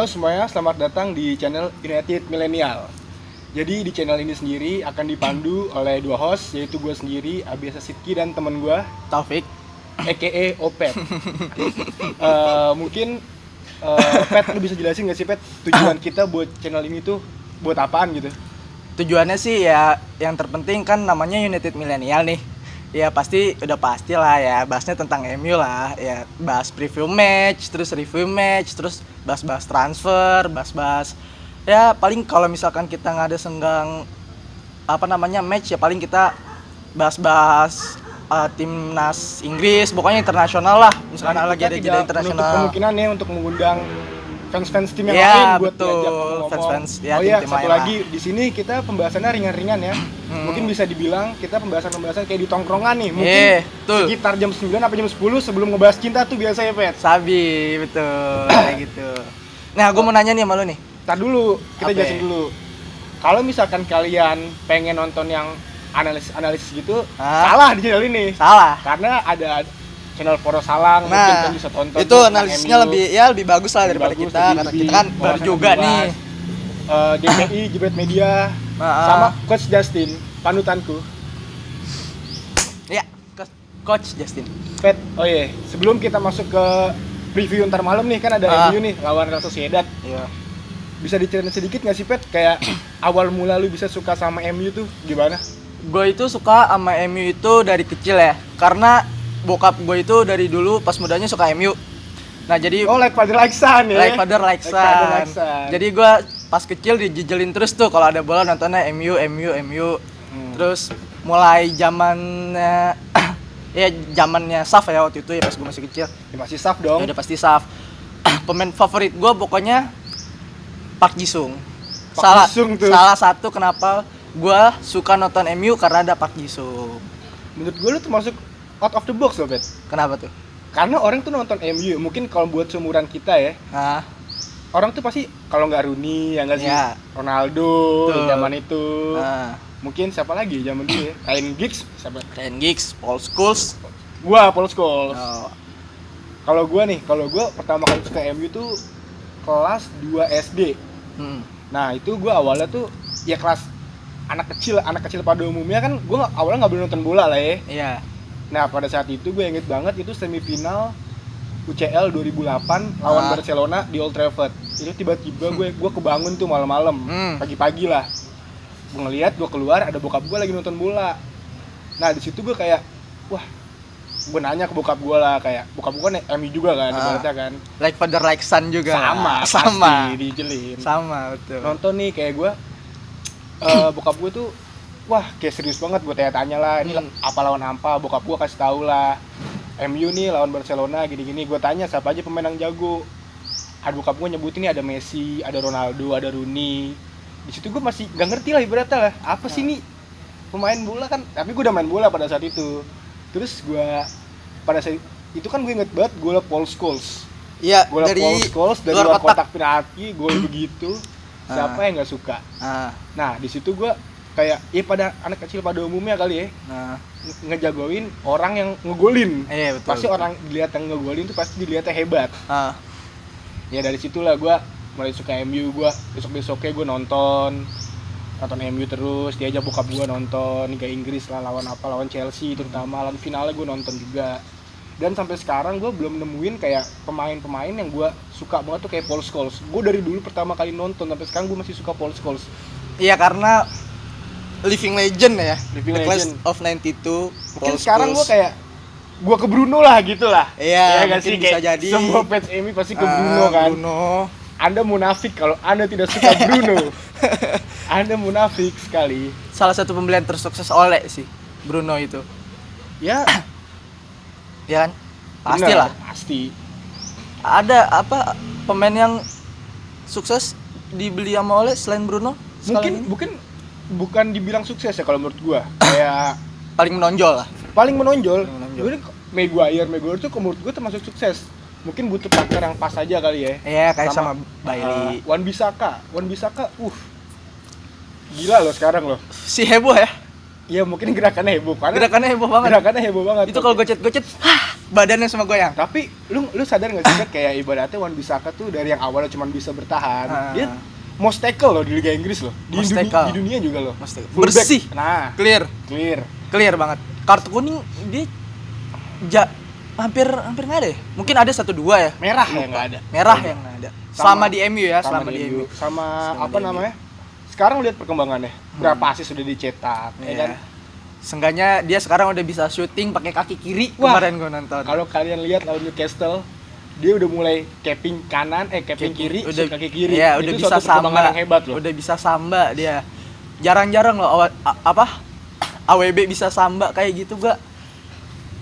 Halo semuanya, selamat datang di channel United Millennial. Jadi di channel ini sendiri akan dipandu oleh dua host, yaitu gue sendiri, Abiasa Sidki, dan temen gue Taufik, a.k.a. Opet. Mungkin Pet, lu bisa jelasin gak sih Pet, tujuan kita buat channel ini tuh buat apaan gitu? tujuannya sih ya yang terpenting kan namanya United Millennial nih. Ya udah pasti lah ya, bahasnya tentang MU lah. Ya bahas preview match, terus review match, terus bahas-bahas transfer, bahas-bahas ya paling kalau misalkan kita nggak ada senggang match ya paling kita bahas-bahas timnas Inggris, pokoknya internasional lah. Misalkan Dan lagi kita ada jeda tidak menutup internasional. kemungkinan ya untuk mengundang fans-fans tim yang Ya, lain buat betul. diajak ngomong-ngomong. Fans-fans, ya, oh iya, tim-tim satu lain lagi di sini kita pembahasannya ringan-ringan ya. Mungkin bisa dibilang kita pembahasan kayak di tongkrongan nih. Mungkin betul. sekitar jam 9 apa jam 10 sebelum ngebahas cinta tuh biasanya, Pet. Sabi, betul, kayak gitu. Nah, gue mau nanya nih sama lu nih. Tar dulu, kita Apa? jelasin dulu. Kalau misalkan kalian pengen nonton yang analisis gitu, salah di channel ini. Salah. Karena ada channel Poro Salang, mungkin Nah, kan bisa tonton. itu analisisnya lebih bagus lah daripada bagus, kita, karena kita kan baru wawasan juga luas. nih. DPI, Jebret Media, sama Coach Justin, panutanku. Ya, Coach Justin. Pet, oh iya, sebelum kita masuk ke preview ntar malam nih, kan ada MU nih lawan Real Sociedad. Iya. Bisa diceritain sedikit nggak sih Pet, kayak awal mula lu bisa suka sama MU tuh gimana? Gue itu suka sama MU itu dari kecil ya, karena bokap gue itu dari dulu pas mudanya suka MU. Nah jadi like father like son ya? Like father like son. Jadi gue pas kecil dijejelin terus tuh kalau ada bola nontonnya MU. Terus mulai zamannya ya zamannya Saf ya waktu itu ya pas gue masih kecil. Ya masih Saf dong. Ya udah pasti Saf. Pemain favorit gue pokoknya Park Ji-sung. Salah satu kenapa gue suka nonton MU karena ada Park Ji-sung. Menurut gue lu termasuk out of the box loh, Bet. Kenapa tuh? Karena orang tuh nonton MU, mungkin kalau buat seumuran kita ya, orang tuh pasti kalau nggak Rooney ya nggak sih, Ronaldo zaman itu, mungkin siapa lagi zaman dulu ya, Ryan Giggs, Paul Scholes. Paul Scholes. Kalau gue pertama kali suka MU tuh kelas 2 SD. Nah itu gue awalnya tuh ya kelas anak kecil pada umumnya kan, gue awalnya nggak boleh nonton bola lah ya. Iya. Nah pada saat itu gue inget banget itu semifinal UCL 2008 lawan Barcelona di Old Trafford. Itu tiba-tiba gue kebangun tuh malam-malam, pagi-pagi lah. Gue ngeliat, gue keluar, ada bokap gue lagi nonton bola. Nah di situ gue kayak, wah, gue nanya ke bokap gue lah, kayak bokap gue kan MU juga kan, ibaratnya kan. Like father like son juga. Sama. Pasti dijelin. Sama betul. Nonton nih kayak gue, bokap gue tuh, wah kayak serius banget, gue tanya-tanya lah, ini apa lawan apa, bokap gue kasih tahu lah, MU nih lawan Barcelona gini-gini. Gue tanya siapa aja pemain yang jago. Ada bokap gue nyebutin nih ada Messi, ada Ronaldo, ada Rooney. Di situ gue masih nggak ngerti lah ibaratnya lah, apa sih nih pemain bola kan, tapi gue udah main bola pada saat itu. Terus gue pada saat itu kan gue inget banget gue Paul Scholes. Iya, dari Paul Scholes dari luar kotak penalti, gol begitu. Siapa yang nggak suka? Nah di situ gue kayak ya pada anak kecil pada umumnya kali ya, ngejagoin orang yang ngegolin. Betul, pasti betul. Orang dilihat yang ngegolin tuh pasti dilihatnya hebat. Ya dari situlah gue mulai suka MU. Gue besoknya gue nonton MU terus, diajak bokap gue nonton Liga Inggris lah, lawan Chelsea terutama, lawan finalnya gue nonton juga. Dan sampai sekarang gue belum nemuin kayak pemain-pemain yang gue suka banget tuh kayak Paul Scholes. Gue dari dulu pertama kali nonton sampai sekarang gue masih suka Paul Scholes. Iya, karena living legend ya. Living Class legend of 92. Mungkin sekarang gue kayak gue ke Bruno lah gitu lah. Iya, ya, sih bisa kayak jadi. Semua fans MU pasti ke Bruno kan. Bruno. Anda munafik kalau Anda tidak suka Bruno. Anda munafik sekali. Salah satu pembelian tersukses Ole sih Bruno itu. Ya. Ya kan? Pastilah. Pasti. Ada apa pemain yang sukses dibeli sama Ole selain Bruno? Bukan dibilang sukses ya kalau menurut gua. Kayak paling menonjol lah. Paling menonjol. Maguire tuh menurut gua termasuk sukses. Mungkin butuh partner yang pas aja kali ya. Iya, kayak sama Bailey. Wan Bissaka, gila loh sekarang loh. Si heboh ya. ya mungkin gerakannya heboh Gerakannya heboh banget. Itu kalau gocet, badannya semua goyang. Tapi lu sadar enggak sih kayak ibaratnya Wan-Bissaka tuh dari yang awalnya cuma bisa bertahan, dia most tackle loh di Liga Inggris loh. Di dunia juga loh. Bersih. Nah, clear banget. Kartu kuning dia hampir nggak ada ya? Mungkin ada 1-2 ya. Merah yang nggak ada. Selama di MU ya, selama di MU. Sama apa namanya? Sekarang lihat perkembangannya. Berapa asis sudah dicetak, ya kan? Seenggaknya dia sekarang udah bisa syuting pakai kaki kiri. Kemarin gue nonton. Kalau kalian lihat lawan Newcastle, dia udah mulai capping kiri, udah kaki kiri. Iya, udah bisa samba. Hebat loh. Udah bisa samba dia. Jarang-jarang loh AWB bisa samba kayak gitu, gua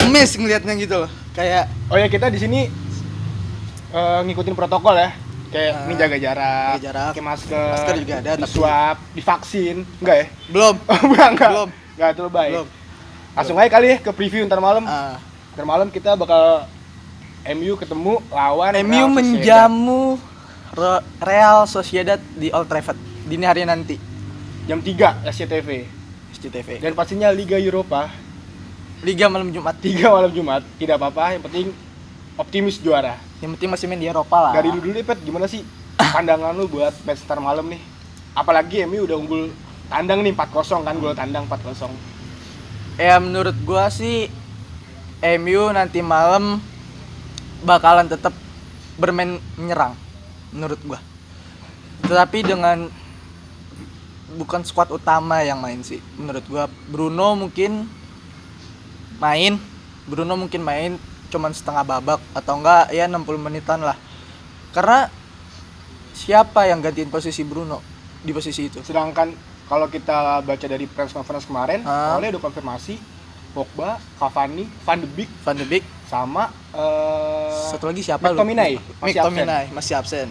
emes ngelihatnya gitu loh. Kayak kita di sini ngikutin protokol ya. Kayak ini jaga jarak, pakai masker juga ada, di swab, divaksin, enggak ya? Belum. Enggak terlalu baik. Langsung aja kali ya ke preview ntar malam. Ntar malam kita bakal MU ketemu lawan MU menjamu Real Sociedad di Old Trafford dini hari nanti. Jam 3 SCTV. Dan pastinya Liga Eropa. Liga malam Jumat. Tidak apa-apa, yang penting optimis juara. Yang penting masih main di Eropa lah. Dari dulu nih Pet, gimana sih pandangan lu buat match ntar malam nih? Apalagi MU udah unggul tandang nih 4-0 kan, gol tandang 4-0. Ya menurut gua sih MU nanti malam bakalan tetap bermain menyerang menurut gua. Tetapi dengan bukan squad utama yang main sih. Menurut gua Bruno mungkin main cuman setengah babak atau enggak ya 60 menitan lah. Karena siapa yang gantiin posisi Bruno di posisi itu? Sedangkan kalau kita baca dari press conference kemarin, awalnya udah konfirmasi Pogba, Cavani, Van de Beek sama satu lagi siapa lu? McTominay masih absen.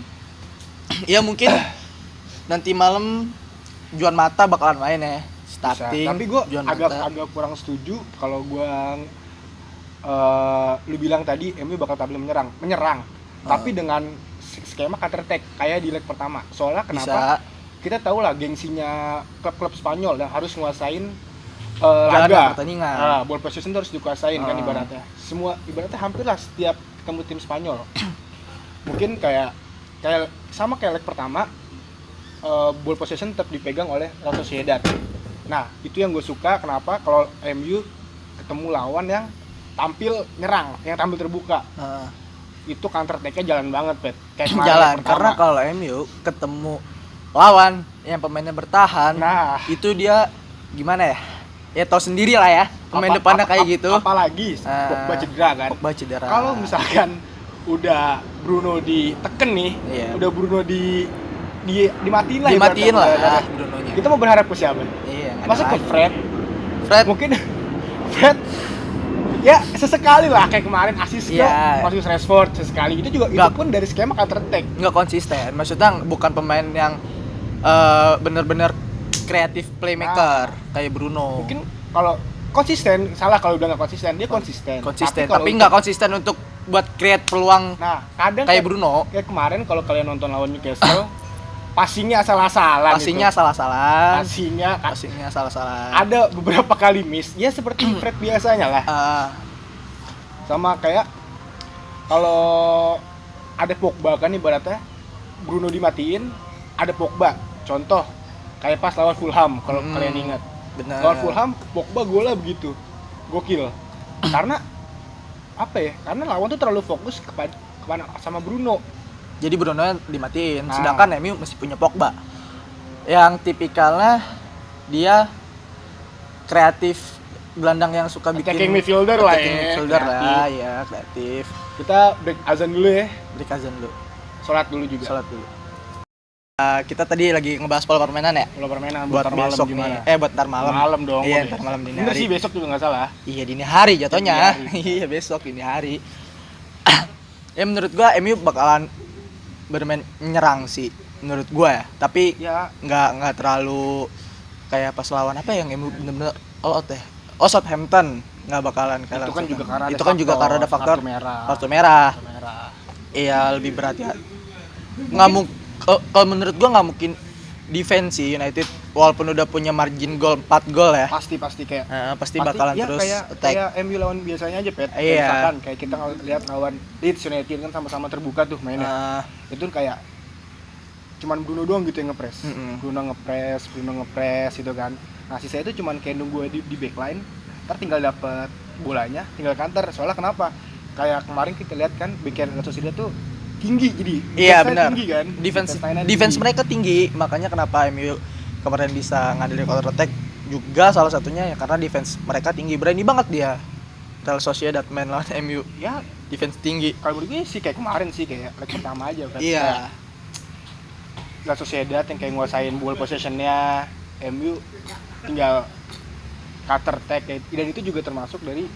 Ya mungkin nanti malam Juan Mata bakalan main ya starting. Tapi gue agak kurang setuju kalau gue lu bilang tadi MU bakal tampil menyerang tapi dengan skema counter attack kayak di leg pertama. Soalnya kenapa? Kita tahu lah gengsinya klub-klub Spanyol yang harus nguasain laga pertandingan. Ball possession harus dikuasain kan ibaratnya. Ibaratnya hampir lah setiap ketemu tim Spanyol. Mungkin kayak sama kayak leg pertama, ball possession tetap dipegang oleh Real Sociedad. Nah, itu yang gue suka kenapa kalau MU ketemu lawan yang tampil nyerang, yang tampil terbuka. Itu counter attack-nya jalan banget, Pet. Kayak jalan, karena kalau MU ketemu lawan yang pemainnya bertahan, itu dia gimana ya? Ya tahu sendiri lah ya, pemain depannya kayak gitu. Apalagi Pogba cedera kan. Kalau misalkan udah Bruno diteken nih, udah Bruno dimatiin lah Brunonya. Kita mau berharap ke siapa? Masa ke Fred? Mungkin Fred ya sesekali lah kayak kemarin asis Marcus Rashford sesekali. Itu pun dari skema counter attack. Enggak konsisten. Maksudnya bukan pemain yang benar-benar kreatif playmaker kayak Bruno. Mungkin kalau konsisten, salah kalau udah enggak konsisten. Dia konsisten. Tapi enggak konsisten untuk buat create peluang. Nah, kadang kayak Bruno. Kayak kemarin kalau kalian nonton lawan Newcastle, passingnya asal-asalan. Passingnya asal-asalan. Ada beberapa kali miss. Ya seperti Fred biasanya lah. Sama kayak kalau ada Pogba kan ibaratnya Bruno dimatiin, ada Pogba. Contoh kayak pas lawan Fulham kalau kalian ingat. Benar. Lawan Fulham Pogba golnya begitu. Gokil. Karena apa ya? Karena lawan tuh terlalu fokus kepada sama Bruno. Jadi Bruno dimatiin, sedangkan MU masih punya Pogba yang tipikalnya dia kreatif, gelandang yang suka bikin attacking midfielder lah ya, kreatif. Kita break azan dulu ya. Sholat dulu juga. Kita tadi lagi ngebahas pola permainan ya. Buat besok gimana? Buat ntar malam. Malam dong. Iya, ntar malam dini hari. Bener sih besok juga nggak salah. Iya, dini hari jatuhnya. Iya, besok dini hari. Ya menurut gua MU bakalan bermain menyerang sih menurut gua ya, tapi nggak terlalu kayak pas lawan apa yang bener-bener all out ya. Southampton nggak bakalan kalah. Itu kan juga karena ada faktor kartu merah. Iya, lebih berat ya. Kalau menurut gua nggak mungkin defense sih United walaupun udah punya margin gol 4 gol ya. Pasti kayak pasti bakalan ya, terus attack. Kayak MU lawan biasanya aja, Pet. Iya. Misalkan kayak kita lihat lawan Leeds United kan sama-sama terbuka tuh mainnya. Itu kayak cuman Bruno doang gitu yang ngepres. Bruno ngepres gitu kan. Nah, sisa itu cuman kayak nunggu di backline, ntar tinggal dapet bolanya, tinggal counter. Soalnya kenapa? Kayak kemarin kita lihat kan back-nya Real Sociedad tuh tinggi, jadi iya benar, tinggi kan, defense mereka tinggi, makanya kenapa MU kemarin bisa ngandelin counter attack juga salah satunya ya karena defense mereka tinggi, berani banget dia Real Sociedad main lawan MU ya, defense tinggi. Kalau menurut gue sih kayak kemarin sih kayak leg pertama aja kan, iya, Real Sociedad yang kayak nguasain ball possession-nya, MU tinggal counter attack, dan itu juga termasuk dari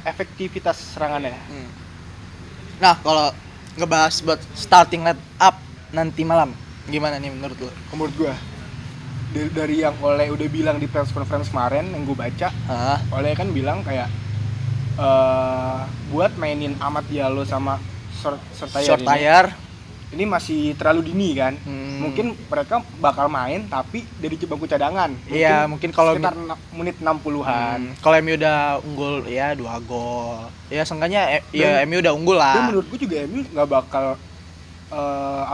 efektivitas serangannya. Nah, kalau ngebahas buat starting line up nanti malam, gimana nih menurut lo? Menurut gua dari yang Ole udah bilang di press conference kemarin yang gue baca, Ole kan bilang kayak buat mainin Amad Diallo sama Sortayar ini masih terlalu dini kan. Mungkin mereka bakal main tapi dari bangku cadangan. Iya, mungkin kalau sekitar menit 60-an. Kalau MU udah unggul ya 2 gol. Ya seenggaknya ya MU udah unggul lah. Dan menurut gue juga MU enggak bakal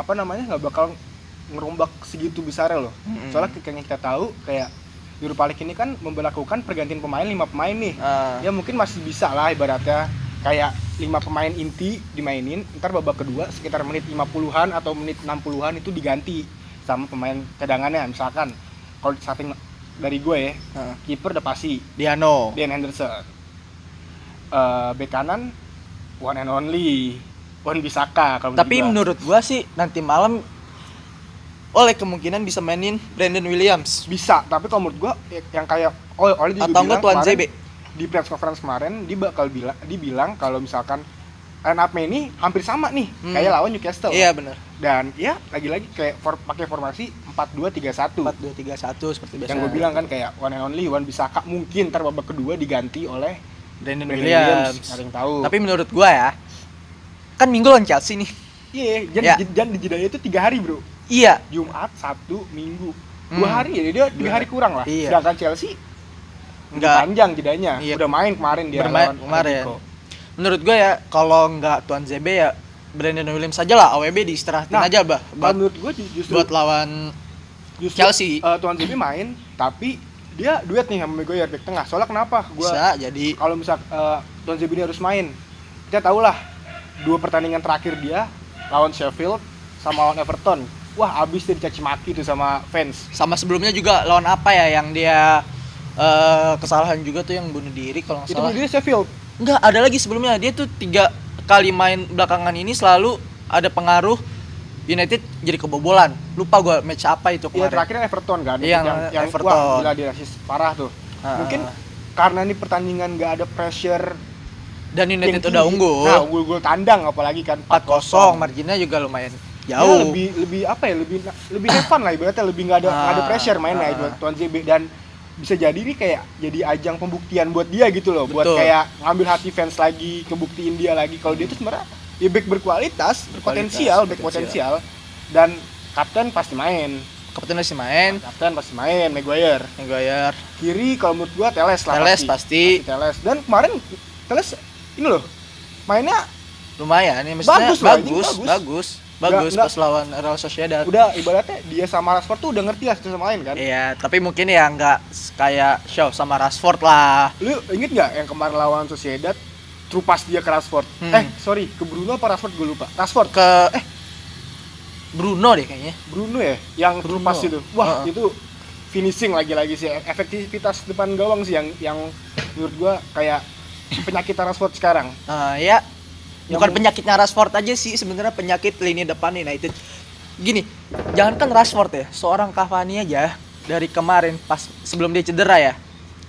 enggak bakal ngerombak segitu besarnya loh. Soalnya kayak yang kita tahu kayak Europa League ini kan memberlakukan pergantian pemain 5 pemain nih. Ya mungkin masih bisa lah ibaratnya kayak 5 pemain inti dimainin, ntar babak kedua sekitar menit 50-an atau menit 60-an itu diganti sama pemain cadangannya. Misalkan kalau starting dari gue ya, kiper udah pasti Dean Henderson, bek kanan one and only Wan-Bissaka. Tapi menurut gue sih nanti malam Oleh kemungkinan bisa mainin Brandon Williams. Bisa, tapi kalau menurut gue yang kayak Oleh juga atau bilang Tuan ZB di press conference kemarin dia bakal dibilang kalau misalkan line up ini hampir sama nih kayak lawan Newcastle. Iya benar. Dan ya lagi-lagi kayak pakai formasi 4-2-3-1. 4-2-3-1 seperti biasa. Yang gue bilang kan kayak one and only Wan-Bissaka mungkin ntar babak kedua diganti oleh Brandon Williams. Ada yang tahu. Tapi menurut gua ya, kan minggu lawan Chelsea nih. Iya, dan di jedanya itu 3 hari, Bro. Iya. Jumat, Sabtu, Minggu. 2 hari ya, dia 2 hari kurang lah. Iya. Sedangkan Chelsea enggak panjang jedanya. Iya. Udah main kemarin dia lawan kemarin. Menurut gue ya kalau enggak Tuan ZB ya Brandon Williams saja lah, AWB diistirahatin aja bah. Menurut gue justru buat lawan Chelsea. Tuan ZB main tapi dia duet nih sama Maguire back tengah. Soalnya kenapa? Bisa jadi kalau misal Tuan ZB ini harus main, kita tahu lah 2 pertandingan terakhir dia lawan Sheffield sama lawan Everton. Wah, abis dia dicaci maki tuh sama fans. Sama sebelumnya juga lawan apa ya yang dia kesalahan juga tuh yang bunuh diri kalau nggak salah. Itu bunuh diri Sheffield. Enggak, ada lagi sebelumnya. Dia tuh 3 kali main belakangan ini selalu ada pengaruh United jadi kebobolan. Lupa gue match apa itu kemarin. Iya, terakhirnya Everton kan. Yang Everton. Wah, gila dia assist parah tuh. Mungkin karena ini pertandingan nggak ada pressure dan United udah unggul. Nah, unggul tandang apalagi kan 4-0, marginnya juga lumayan jauh. Ya, lebih apa ya? Lebih have fun lah ibaratnya, lebih enggak ada pressure mainnya itu Tuan ZB, dan bisa jadi ini kayak jadi ajang pembuktian buat dia gitu loh. Betul. Buat kayak ngambil hati fans lagi, ngebuktiin dia lagi kalau dia tuh sebenarnya ya back berkualitas, berpotensial, back potensial, dan kapten pasti main. Kapten pasti main, Maguire. Kiri kalau menurut gua Teles lah. Pasti. Teles. Dan kemarin Teles ini loh mainnya lumayan nih, maksudnya bagus pas lawan Real Sociedad. Udah ibaratnya dia sama Rashford tuh udah ngerti lah satu sama lain kan. Iya, tapi mungkin ya nggak kayak Shaw sama Rashford lah. Lu inget nggak yang kemarin lawan Sociedad trupas dia ke Rashford? Ke Bruno apa Rashford, gue lupa. Rashford Bruno deh kayaknya. Bruno ya yang trupas itu. Wah, itu finishing lagi-lagi sih, efektivitas depan gawang sih yang menurut gua kayak penyakit Rashford sekarang. Ya. Bukan penyakitnya Rashford aja sih, sebenarnya penyakit lini depan United. Gini, jangankan Rashford ya, seorang Cavani aja dari kemarin pas sebelum dia cedera ya,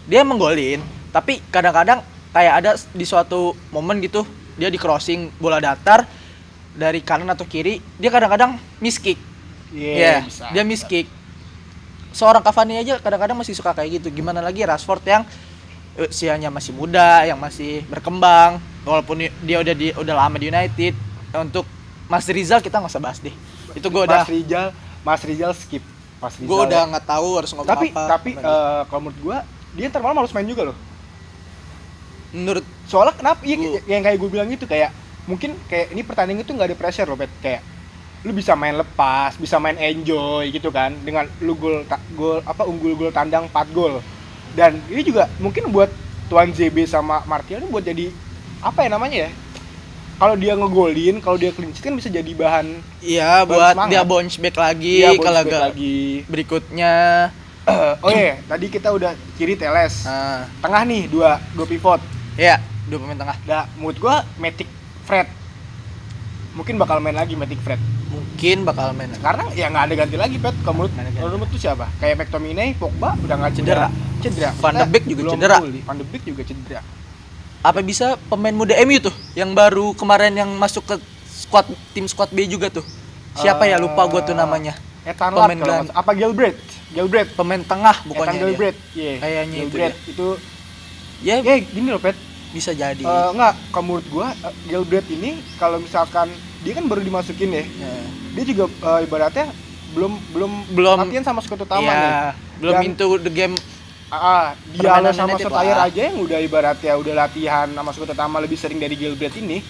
dia menggolin, tapi kadang-kadang kayak ada di suatu momen gitu, dia di crossing bola datar dari kanan atau kiri, dia kadang-kadang miss kick. Dia miss kick. Seorang Cavani aja kadang-kadang masih suka kayak gitu. Gimana lagi Rashford yang usianya masih muda, yang masih berkembang, walaupun dia udah lama di United. Untuk Mas Rizal kita nggak usah bahas deh. Itu gue udah Mas Rizal skip. Pas gue udah nggak tahu harus ngomong apa. Tapi kalau menurut gue dia ntar malam harus main juga loh. Menurut soalnya kenapa? Yang kayak gue bilang gitu, kayak mungkin kayak ini pertandingan itu nggak ada pressure loh, Pet. Kayak lu bisa main lepas, bisa main enjoy gitu kan, dengan lu unggul gol tandang 4 gol. Dan ini juga mungkin buat Tuan JB sama Martial buat jadi apa ya namanya ya? Kalau dia ngegolin, kalau dia clean sheet kan bisa jadi bahan. Iya, buat semangat. Dia bounce back lagi ke laga berikutnya. Tadi kita udah kiri Teles. Tengah nih dua pivot. Iya, 2 pemain tengah. Nah, menurut gua Matic Fred. Mungkin bakal main lagi Matic Fred. Mungkin bakal main. Sekarang ya nggak ada ganti lagi, Pet. Kalau menurut tuh siapa? Kayak McTominay, Pogba udah nggak cedera. Van de Beek juga cedera. Van de Beek juga cedera. Apa bisa pemain muda MU tuh yang baru kemarin yang masuk ke tim squad B juga tuh? Siapa ya, lupa gua tuh namanya. Ethan Ladd apa Gilbert? Pemain tengah bukannya. Ethan Gilbert. Kayaknya itu. Itu ya gini loh, Pet. Bisa jadi. Enggak, kalau menurut gua Gilbert ini kalau misalkan dia kan baru dimasukin ya. Dia juga ibaratnya belum latihan sama squad utama nih. Belum into the game. Diallo sama Sotayer aja yang udah ibaratnya udah latihan sama squad utama lebih sering dari Gilbert ini.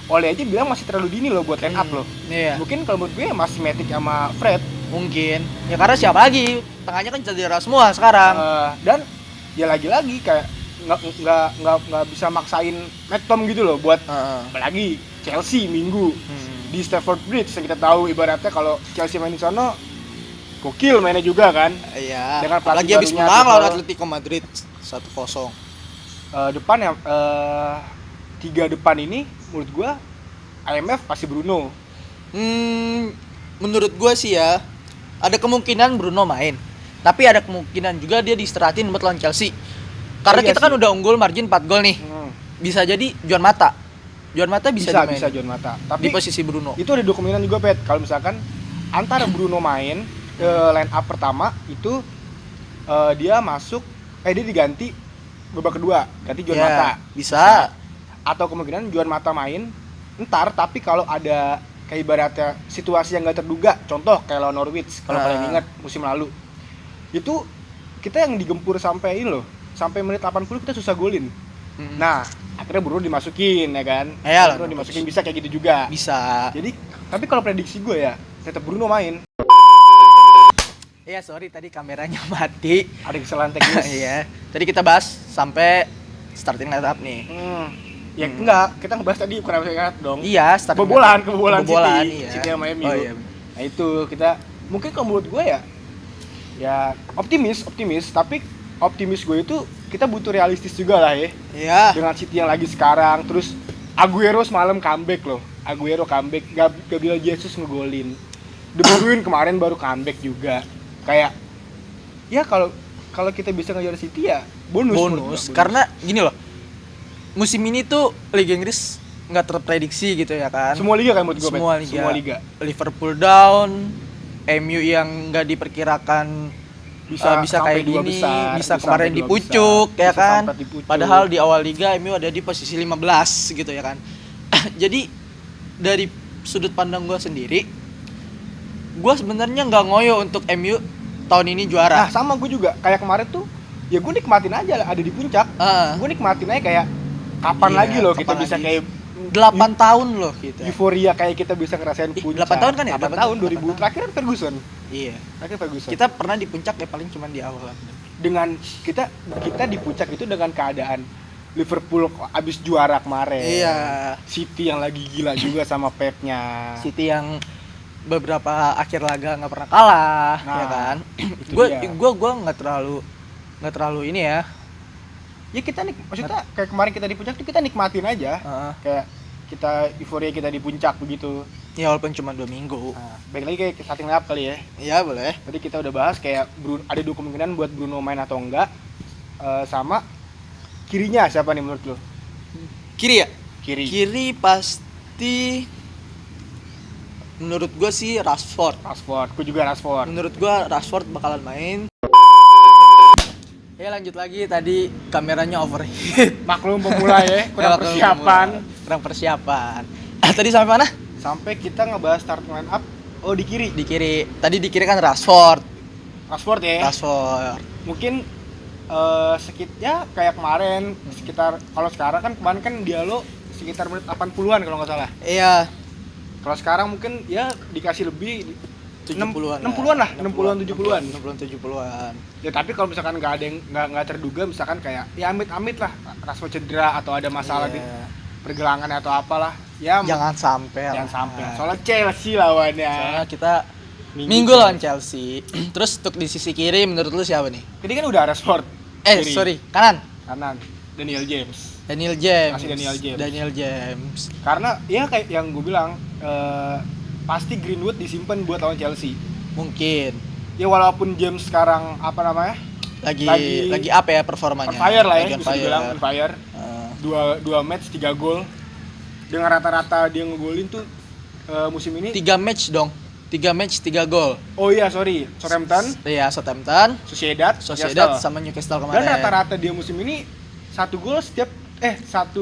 Oleh aja bilang masih terlalu dini loh buat line up loh. Iya. Mungkin kalau menurut gue masih Matic sama Fred. Mungkin. Ya karena siapa lagi? Tengahnya kan cedera semua sekarang. Dan ya lagi-lagi kayak nggak bisa maksain McTom gitu loh buat apalagi Chelsea minggu di Stamford Bridge yang kita tahu ibaratnya kalau Chelsea main di sana gokil mainnya juga kan. Iya. Dengan lagi habis menang lawan Atletico Madrid 1-0. Depan ya 3 depan ini menurut gua IMF pasti Bruno. Menurut gua sih ya ada kemungkinan Bruno main. Tapi ada kemungkinan juga dia diistirahatin buat lawan Chelsea. Karena kita kan udah unggul margin 4 gol nih. Bisa jadi Juan Mata bisa dimain. Bisa Juan Mata. Tapi di posisi Bruno. Itu ada kemungkinan juga, Pet. Kalau misalkan antara Bruno main ke line up pertama itu dia diganti babak kedua, ganti Juan Mata. Bisa. Atau kemungkinan Juan Mata main entar, tapi kalau ada kayak ibaratnya situasi yang nggak terduga, contoh kayak lawan Norwich kalau kalian ingat musim lalu, itu kita yang digempur sampai ini loh, sampai menit 80 kita susah golin. Nah akhirnya Bruno dimasukin ya kan. Bruno dimasukin bisa kayak gitu juga. Bisa. Jadi tapi kalau prediksi gue ya tetap Bruno main. Iya, sorry tadi kameranya mati. Ada kesalahan teknis. Iya. Tadi kita bahas sampai starting line up nih. Ya enggak, kita ngebahas tadi bukan apa dong. Iya, starting kebobolan City. Iya. City sama MU. Nah itu kita mungkin kalau menurut gue ya optimis, tapi optimis gue itu kita butuh realistis juga lah ya. Iya. Dengan City yang lagi sekarang, terus Aguero semalam comeback loh. Gabriel Jesus ngegolin. De Bruyne kemarin baru comeback juga. Kayak ya kalau kita bisa ngejar City ya bonus. Karena gini loh. Musim ini tuh Liga Inggris nggak terprediksi gitu ya kan. Semua liga kan menurut gue. Semua liga. Liverpool down, MU yang nggak diperkirakan bisa kayak gini, besar, bisa kemarin dipucuk ya kan. Padahal di awal liga MU ada di posisi 15 gitu ya kan. Jadi dari sudut pandang gue sendiri, gue sebenarnya nggak ngoyo untuk MU tahun ini juara. Nah sama gue juga, kayak kemarin tuh ya gue nikmatin aja lah ada di puncak. Gue nikmatin aja kayak kapan lagi loh kita bisa kayak 8 tahun loh kita. Euforia kayak kita bisa ngerasain puncak. 8 tahun kan ya? 8 tahun 2000 terakhir kan Ferguson. Iya. Terakhir Ferguson. Kita pernah di puncak ya paling cuma di awal. Dengan kita di puncak itu dengan keadaan Liverpool abis juara kemarin. Iya. City yang lagi gila juga sama Pep-nya. City yang beberapa akhir laga nggak pernah kalah, ya kan? Gue nggak terlalu ini ya. Ya kita maksudnya kayak kemarin kita di puncak tuh kita nikmatin aja. Kayak kita euforia kita di puncak begitu. Ya walaupun cuma 2 minggu. Baik lagi kayak starting line up kali ya. Iya boleh. Tadi kita udah bahas kayak ada 2 kemungkinan buat Bruno main atau enggak. Sama kirinya siapa nih menurut lo? Kiri ya? Kiri pasti menurut gue sih Rashford. Gue juga Rashford. Menurut gue Rashford bakalan main. Ya lanjut lagi, tadi kameranya overheat. Maklum pemula ya, kurang persiapan. Tadi sampai mana? Sampai kita ngebahas starting line up. Oh di kiri. Tadi di kiri kan Rashford. Rashford ya. Rashford. Mungkin sekitar kayak kemarin sekitar, kalau sekarang kan kemarin kan Diallo sekitar menit 80-an kalau nggak salah. Iya. Kalau sekarang mungkin ya dikasih lebih 70-an. 60-an lah, 60-an 70-an. 60-an 70-an. Ya tapi kalau misalkan nggak ada yang nggak terduga, misalkan kayak ya amit-amit lah Rashford cedera atau ada masalah di pergelangan atau apalah. Ya jangan sampai. Soalnya Chelsea lawannya. Soalnya kita Minggu lawan Chelsea. Terus untuk di sisi kiri menurut lu siapa nih? Jadi kan udah Rashford. Kiri. Kanan. Daniel James. Daniel James. Karena ya kayak yang gue bilang, pasti Greenwood disimpan buat lawan Chelsea. Mungkin. Ya walaupun James sekarang lagi apa ya performanya? On fire lah ya, bisa dibilang on fire. Dua match 3 gol. Dengan rata-rata dia ngegolin tuh musim ini 3 match dong. 3 match 3 gol. Oh iya, sorry. Southampton, Sociedad sama Newcastle kemarin. Dan rata-rata dia musim ini 1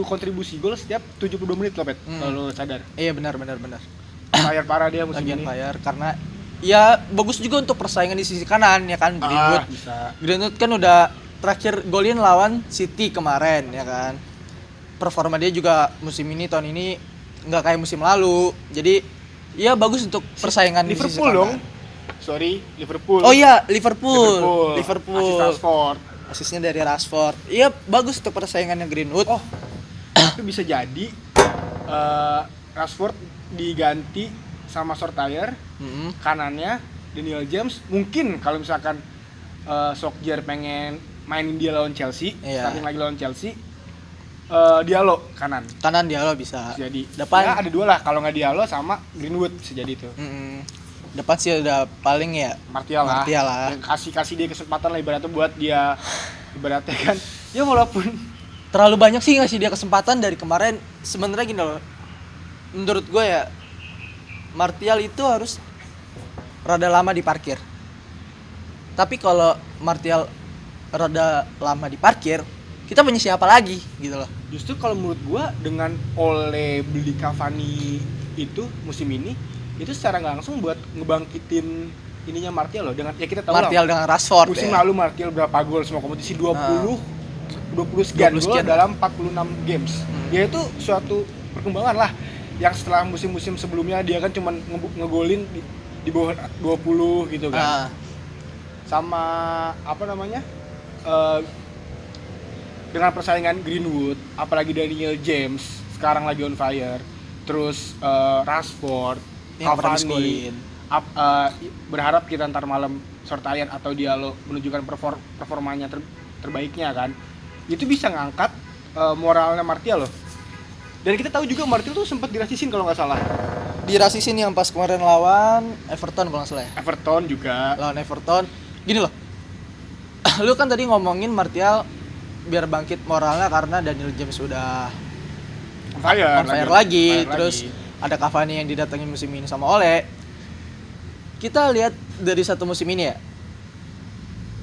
kontribusi gol setiap 72 menit loh, Pet. Kalau lu sadar. Iya, benar. Fire parah dia musim ini. Fire karena ya bagus juga untuk persaingan di sisi kanan ya kan. Greenwood kan udah terakhir golin lawan City kemarin ya kan. Performa dia juga musim ini, tahun ini nggak kayak musim lalu. Jadi ya bagus untuk persaingan Liverpool di sisi dong. Liverpool. Oh iya, Liverpool. Asis Rashford. Asisnya dari Rashford. Iya, bagus untuk persaingannya Greenwood. Oh. Tapi bisa jadi Rashford diganti sama Solskjaer. Kanannya Daniel James. Mungkin kalau misalkan Solskjaer pengen mainin dia lawan Chelsea, starting lagi lawan Chelsea. Diallo kanan Diallo bisa jadi depan ya ada 2 lah, kalau nggak Diallo sama Greenwood bisa jadi itu. Depan sih udah paling ya Martial lah. Kasih dia kesempatan lah ibaratnya buat dia ibaratnya kan ya walaupun terlalu banyak sih ngasih dia kesempatan dari kemarin. Sebenarnya gini loh, menurut gue ya Martial itu harus rada lama diparkir. Tapi kalau Martial rada lama diparkir, kita punya siapa lagi gitu loh. Justru kalau menurut gua dengan Ole beli Cavani itu musim ini itu secara nggak langsung buat ngebangkitin ininya Martial loh, dengan ya kita tahu Martial lah, dengan Rashford musim lalu Martial berapa gol semua kompetisi 20 sekian gol dalam 46 games. Ya itu suatu perkembangan lah, yang setelah musim-musim sebelumnya dia kan cuma ngegolin di bawah 20 gitu kan. Sama apa namanya? Dengan persaingan Greenwood, apalagi Daniel James sekarang lagi on fire, terus Rashford, Cavani, berharap kita ntar malam Solskjaer atau Diallo menunjukkan performanya terbaiknya kan, itu bisa ngangkat moralnya Martial loh. Dan kita tahu juga Martial tuh sempat dirasisin kalau nggak salah. Dirasisin yang pas kemarin lawan Everton kalau nggak salah ya. Everton juga. Lawan Everton, gini loh. Lu kan tadi ngomongin Martial biar bangkit moralnya karena Daniel James udah on fire lagi. Terus ada Cavani yang didatengin musim ini sama Ole. Kita lihat dari satu musim ini ya,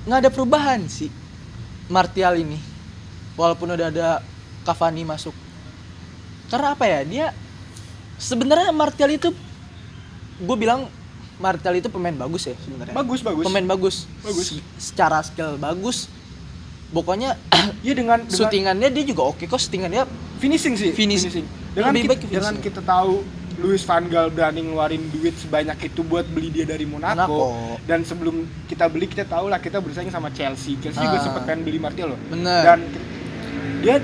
nggak ada perubahan sih Martial ini, walaupun udah ada Cavani masuk. Karena apa ya, dia sebenarnya Martial itu, gue bilang Martial itu pemain bagus ya sebenarnya. Bagus. Pemain bagus. Secara skill bagus. Pokoknya ya dengan syutingannya dia juga oke kok, syutingannya finishing. Dengan kita tahu Louis van Gaal berani ngeluarin duit sebanyak itu buat beli dia dari Monaco. Dan sebelum kita beli, kita tahu lah kita bersaing sama Chelsea juga sempat pengen beli Martial loh. Bener. Dan dia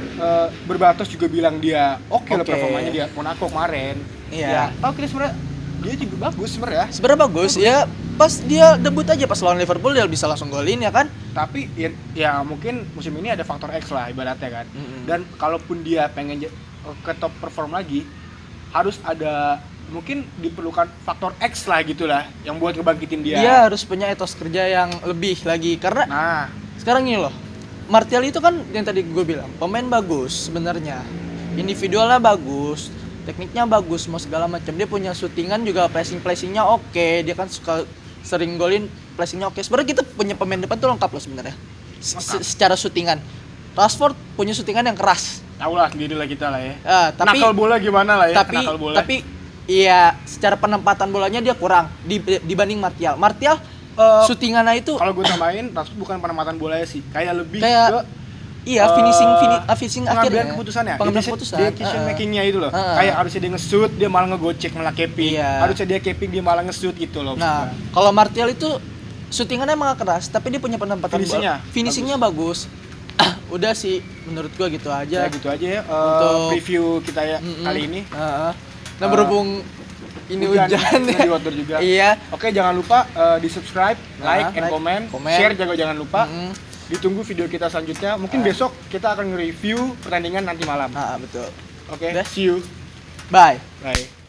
berbatas juga bilang dia oke lah performanya dia Monaco kemarin. Iya. Ya, tahu kita sebenarnya dia juga bagus sebenarnya. Bagus. Ya pas dia debut aja pas lawan Liverpool dia bisa langsung golin ya kan. Tapi ya mungkin musim ini ada faktor X lah ibaratnya kan. Dan kalaupun dia pengen ke top perform lagi, harus ada mungkin diperlukan faktor X lah gitulah yang buat ngebangkitin dia. Dia harus punya etos kerja yang lebih lagi karena sekarang ini loh, Martial itu kan yang tadi gue bilang pemain bagus sebenarnya, individualnya bagus, tekniknya bagus, mau segala macam. Dia punya shootingan juga, placingnya oke. Dia kan suka sering golin, placingnya oke. Sebenarnya kita punya pemain depan tuh lengkap loh sebenarnya. Secara shootingan, Rashford punya shootingan yang keras. Tahu lah sendiri lah kita lah ya. Tapi nakal bola gimana lah ya? Tapi iya secara penempatan bolanya dia kurang dibanding Martial. Martial syutingannya itu kalau gue tambahin Rashford bukan penempatan bolanya sih, kayak lebih kayak, ke finishing pengambilan akhirnya. keputusannya, Pengambilan keputusan. decision makingnya itu loh. Kayak harusnya dia nge-shoot, dia malah ngegocek malah capping. Harusnya dia capping, dia malah nge-shoot gitu loh. Nah, kalau Martial itu syutingannya emang keras, tapi dia punya penempatan finishingnya bagus. Udah sih, menurut gua gitu aja. Ya gitu aja ya untuk review kita ya kali ini. Nah, berhubung ini hujan di outdoor juga. Iya. Oke, jangan lupa di subscribe, like, and comment. Share juga jangan lupa. Ditunggu video kita selanjutnya. Mungkin besok kita akan nge-review pertandingan nanti malam. Betul. Oke, see you. Bye. Bye.